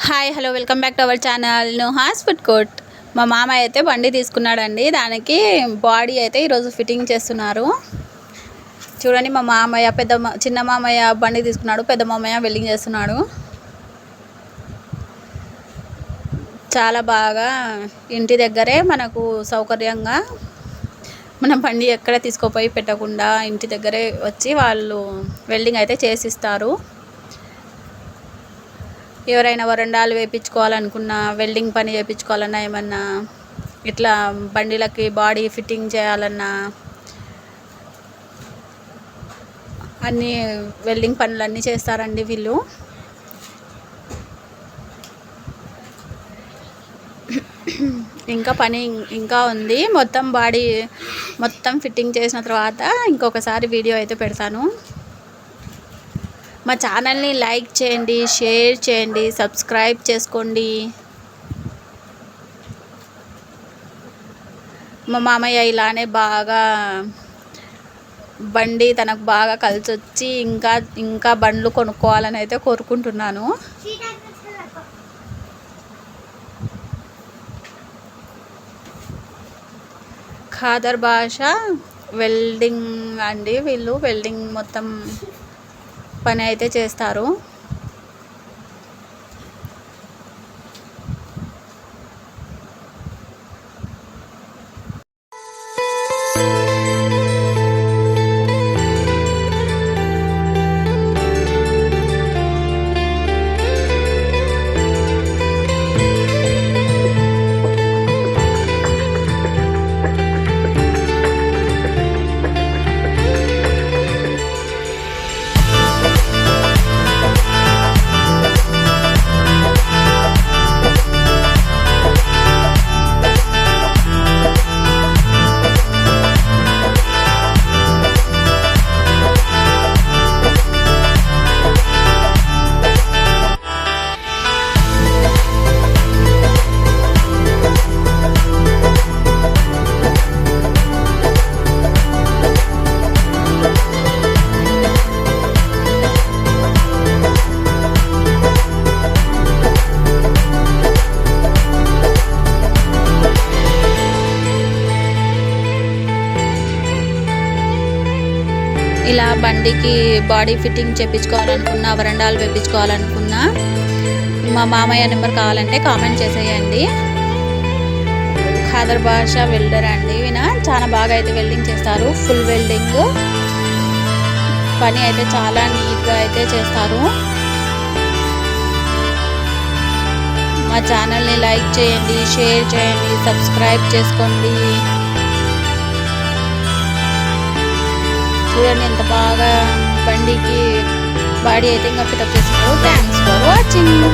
Hi hello welcome back to our channel Nuha's food court. మా మామయ్య అయితే బండి తీసుకున్నాడండి. దానికి బాడీ అయితే ఈరోజు ఫిట్టింగ్ చేస్తున్నారు. చూడండి, మా మామయ్య చిన్న మామయ్య బండి తీసుకున్నాడు, పెద్ద మామయ్య వెల్డింగ్ చేస్తున్నాడు. చాలా బాగా ఇంటి దగ్గరే మనకు సౌకర్యంగా మనం బండి ఎక్కడ తీసుకుపోయి పెట్టకుండా ఇంటి దగ్గరే వచ్చి వాళ్ళు వెల్డింగ్ అయితే చేసిస్తారు. ఎవరైనా వరండాలు వేయించుకోవాలనుకున్నా, వెల్డింగ్ పని చేయించుకోవాలన్నా, ఏమన్నా ఇట్లా బండిలకి బాడీ ఫిట్టింగ్ చేయాలన్నా, అన్నీ వెల్డింగ్ పనులన్నీ చేస్తారండి వీళ్ళు. ఇంకా పని ఇంకా ఉంది. బాడీ మొత్తం ఫిట్టింగ్ చేసిన తర్వాత ఇంకొకసారి వీడియో అయితే పెడతాను. మా ఛానల్ని లైక్ చేయండి, షేర్ చేయండి, సబ్స్క్రైబ్ చేసుకోండి. మా మామయ్య ఇలానే బాగా బండి తనకు బాగా కలిసి వచ్చి ఇంకా బండ్లు కొనుక్కోవాలని అయితే కోరుకుంటున్నాను. ఖాదర్ భాష వెల్డింగ్ అండి. వీళ్ళు వెల్డింగ్ మొత్తం పని అయితే చేస్తారు. ఇలా బండికి బాడీ ఫిట్టింగ్ చేయించుకోవాలనుకున్నా, వరండాలు వేయించుకోవాలనుకున్నా మా మామయ్య నెంబర్ కావాలంటే కామెంట్ చేసేయండి. ఖాదర్ భాష వెల్డర్ అండి. ఈయన చాలా బాగా అయితే వెల్డింగ్ చేస్తారు. ఫుల్ వెల్డింగ్ పని అయితే చాలా నీట్గా అయితే చేస్తారు. మా ఛానల్ని లైక్ చేయండి, షేర్ చేయండి, సబ్స్క్రైబ్ చేసుకోండి. చూడండి ఎంత బాగా బండికి బాడీ అయితే ఇంకా ఫిటప్ చేస్తున్నారు. Thanks for watching.